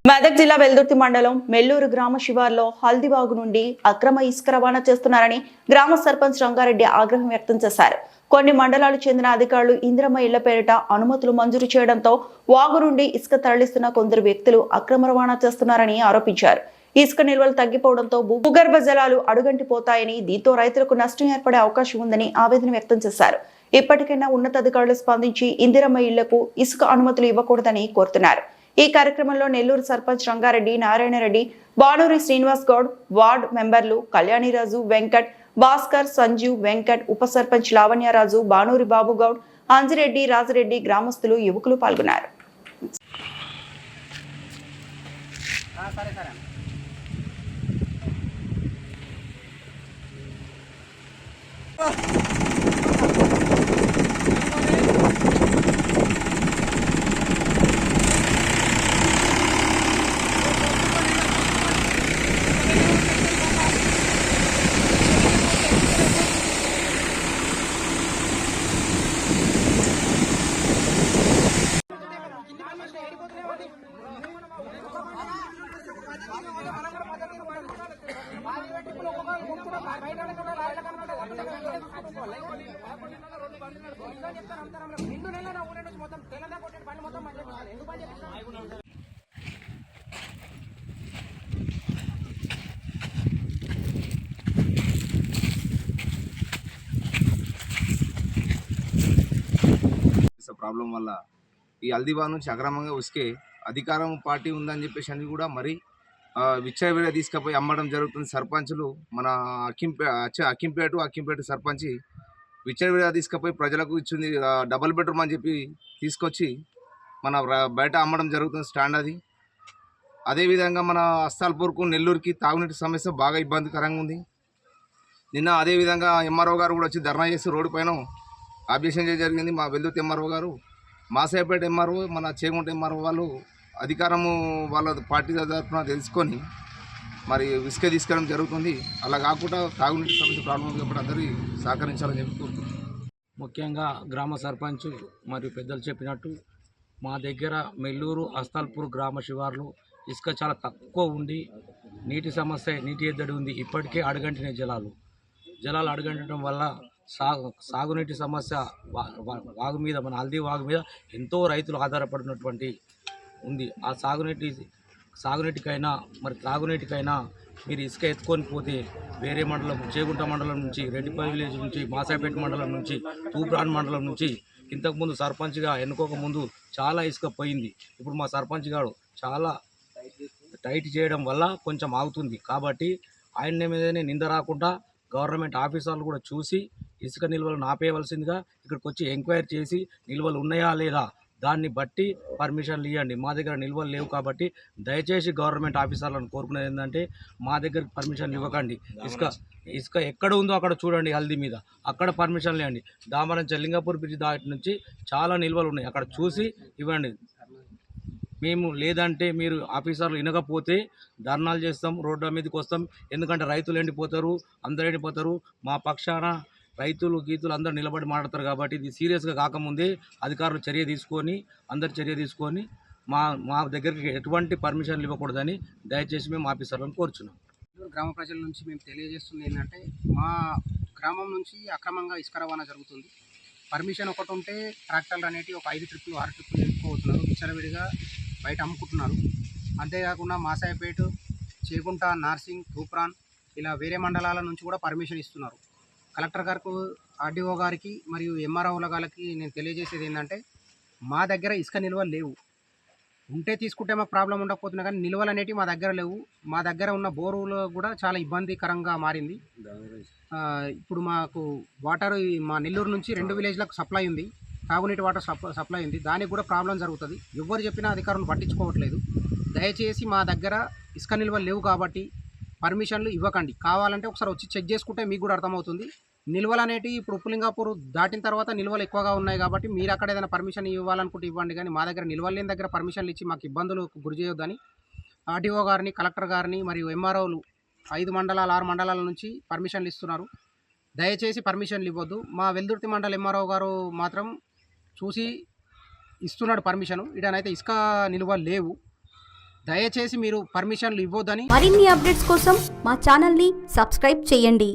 మెదక్ జిల్లా వెల్దుర్తి మండలం మెల్లూరు గ్రామ శివార్లో హల్దీబాగు నుండి అక్రమ ఇసుక రవాణా చేస్తున్నారని గ్రామ సర్పంచ్ రంగారెడ్డి ఆగ్రహం వ్యక్తం చేశారు. కొన్ని మండలాలకు చెందిన అధికారులు ఇందిరమ్మ ఇళ్ల పేరిట అనుమతులు మంజూరు చేయడంతో వాగు నుండి ఇసుక తరలిస్తున్న కొందరు వ్యక్తులు అక్రమ రవాణా చేస్తున్నారని ఆరోపించారు. ఇసుక నిల్వలు తగ్గిపోవడంతో భూగర్భ జలాలు అడుగంటిపోతాయని, దీంతో రైతులకు నష్టం ఏర్పడే అవకాశం ఉందని ఆవేదన వ్యక్తం చేశారు. ఇప్పటికైనా ఉన్నతాధికారులు స్పందించి ఇందిరమ్మ ఇళ్లకు ఇసుక అనుమతులు ఇవ్వకూడదని కోరుతున్నారు. ఈ కార్యక్రమంలో నెల్లూరు సర్పంచ్ రంగారెడ్డి, నారాయణరెడ్డి, బానూరి శ్రీనివాస్ గౌడ్, వార్డు మెంబర్లు కళ్యాణిరాజు, వెంకట్, భాస్కర్, సంజీవ్, వెంకట్, ఉప సర్పంచ్ లావణ్యరాజు, బానూరి బాబుగౌడ్, అంజిరెడ్డి, రాజిరెడ్డి, గ్రామస్తులు, యువకులు పాల్గొన్నారు. ప్రాబ్లం వల్ల ఈ హల్దీబాగ్ నుంచి అక్రమంగా ఉసుకే అధికారం పార్టీ ఉందని చెప్పేసి అని కూడా మరి విచ్చలవిడిగా తీసుకుపోయి అమ్మడం జరుగుతుంది. సర్పంచులు మన అక్కింపేట సర్పంచ్ విచ్చలవిడిగా తీసుకుపోయి ప్రజలకు ఇచ్చింది డబుల్ బెడ్రూమ్ అని చెప్పి తీసుకొచ్చి మన బయట అమ్మడం జరుగుతుంది స్టాండ్ అది. అదేవిధంగా మన అస్తాల్పూర్కు నెల్లూరుకి తాగునీటి సమస్య బాగా ఇబ్బందికరంగా ఉంది. నిన్న అదేవిధంగా ఎంఆర్ఓ గారు కూడా వచ్చి ధర్నా చేసి రోడ్డు పైన ఆబ్జెక్షన్ చేయడం జరిగింది. మా వెల్దుర్తి ఎంఆర్ఓ గారు, మాసాయపేట ఎంఆర్ఓ, మన చేగుంట ఎంఆర్ఓ వాళ్ళు అధికారము వాళ్ళ పార్టీ తరఫున తెలుసుకొని మరి ఇసుక తీసుకోవడం జరుగుతుంది. అలా కాకుండా తాగునీటి సమస్య ప్రాబ్లం కాబట్టి అందరూ సహకరించాలని చెప్పి కోరుతున్నాం. ముఖ్యంగా గ్రామ సర్పంచ్ మరియు పెద్దలు చెప్పినట్టు మా దగ్గర మెల్లూరు, అస్తాల్పూర్ గ్రామ శివార్లు ఇసుక చాలా తక్కువ ఉండి నీటి సమస్య, నీటి ఎద్దడి ఉంది. ఇప్పటికే అడుగంటిన జలాలు అడుగంటడం వల్ల సాగునీటి సమస్య వాగు మీద, మన హల్దీ వాగు మీద ఎంతో రైతులు ఆధారపడినటువంటి ఉంది. ఆ సాగునీటికైనా మరి త్రాగునీటికైనా మీరు ఇసుక ఎత్తుకొని పోతే వేరే మండలం, చేగుంట మండలం నుంచి, రెడ్డిపల్లి విలేజ్ నుంచి, మాసాపేట మండలం నుంచి, తూప్రాన్ మండలం నుంచి ఇంతకుముందు సర్పంచ్గా ఎన్నుకోక ముందు చాలా ఇసుక పోయింది. ఇప్పుడు మా సర్పంచ్ గారు చాలా టైట్ చేయడం వల్ల కొంచెం ఆగుతుంది. కాబట్టి ఆయన మీదనే నింద రాకుండా గవర్నమెంట్ ఆఫీసర్లు కూడా చూసి ఇసుక నిల్వలను ఆపేయవలసిందిగా ఇక్కడికి వచ్చి ఎంక్వైరీ చేసి నిల్వలు ఉన్నాయా లేదా దాన్ని బట్టి పర్మిషన్లు ఇవ్వండి. మా దగ్గర నిల్వలు లేవు కాబట్టి దయచేసి గవర్నమెంట్ ఆఫీసర్లను కోరుకునేది ఏంటంటే మా దగ్గర పర్మిషన్లు ఇవ్వకండి. ఇసుక ఎక్కడ ఉందో అక్కడ చూడండి, హల్దీ మీద అక్కడ పర్మిషన్లు ఇవ్వండి. దామరం చెల్లింగపూర్ బ్రిడ్జ్ దాటి నుంచి చాలా నిల్వలు ఉన్నాయి, అక్కడ చూసి ఇవ్వండి. మేము లేదంటే మీరు ఆఫీసర్లు వినకపోతే ధర్నాలు చేస్తాం, రోడ్ల మీదకి వస్తాం. ఎందుకంటే రైతులు ఎండిపోతారు, అందరు ఎండిపోతారు. మా పక్షాన రైతులు గీతులు అందరూ నిలబడి మాట్లాడతారు. కాబట్టి ఇది సీరియస్గా కాకముందే అధికారులు చర్య తీసుకొని మా దగ్గరికి ఎటువంటి పర్మిషన్లు ఇవ్వకూడదని దయచేసి మేము ఆఫీసర్లను కోరుచున్నాం. గ్రామ ప్రజల నుంచి మేము తెలియజేస్తుంది ఏంటంటే, మా గ్రామం నుంచి అక్రమంగా ఇసుక రవాణా జరుగుతుంది. పర్మిషన్ ఒకటి ఉంటే ట్రాక్టర్లు అనేవి ఒక 5 ట్రిప్పులు 6 ట్రిప్పులు వెళ్ళిపోతున్నారు, విచ్చలవిడిగా బయట అమ్ముకుంటున్నారు. అంతేకాకుండా మాసాయపేట, చేగుంట, నార్సింగ్, తూప్రాన్ ఇలా వేరే మండలాల నుంచి కూడా పర్మిషన్ ఇస్తున్నారు. కలెక్టర్ గారికి, ఆర్డీఓ గారికి మరియు ఎంఆర్ఓల గారికి నేను తెలియజేసేది ఏంటంటే, మా దగ్గర ఇసుక నిల్వలు లేవు. ఉంటే తీసుకుంటే మాకు ప్రాబ్లం ఉండకపోతున్నా కానీ నిల్వలు అనేవి మా దగ్గర లేవు. మా దగ్గర ఉన్న బోరులు కూడా చాలా ఇబ్బందికరంగా మారింది. ఇప్పుడు మాకు వాటర్ మా నెల్లూరు నుంచి 2 విలేజ్లకు సప్లై ఉంది, తాగునీటి వాటర్ సప్లై ఉంది. దానికి కూడా ప్రాబ్లం జరుగుతుంది. ఎవరు చెప్పినా అధికారులు పట్టించుకోవట్లేదు. దయచేసి మా దగ్గర ఇసుక నిల్వలు లేవు కాబట్టి పర్మిషన్లు ఇవ్వకండి. కావాలంటే ఒకసారి వచ్చి చెక్ చేసుకుంటే మీకు కూడా అర్థమవుతుంది. నిల్వలు అనేటివి ఇప్పుడు ఉప్పులింగాపూర్ దాటిన తర్వాత నిల్వలు ఎక్కువగా ఉన్నాయి కాబట్టి మీరు అక్కడ ఏదైనా పర్మిషన్ ఇవ్వాలనుకుంటే ఇవ్వండి. కానీ మా దగ్గర నిల్వలు లేని దగ్గర పర్మిషన్లు ఇచ్చి మాకు ఇబ్బందులకు గురి చేయొద్దని ఆర్డీఓ గారిని, కలెక్టర్ గారిని మరియు ఎంఆర్ఓలు 5 మండలాలు 6 మండలాల నుంచి పర్మిషన్లు ఇస్తున్నారు. దయచేసి పర్మిషన్లు ఇవ్వద్దు. మా వెల్దుర్తి మండల ఎంఆర్ఓ గారు మాత్రం చూసి ఇస్తున్నాడు పర్మిషను. ఇడనైతే ఇసుక నిల్వలు లేవు. దయచేసి మీరు పర్మిషన్లు ఇవ్వొద్దని మరిన్ని అప్డేట్స్ కోసం మా ఛానల్ని సబ్స్క్రైబ్ చేయండి.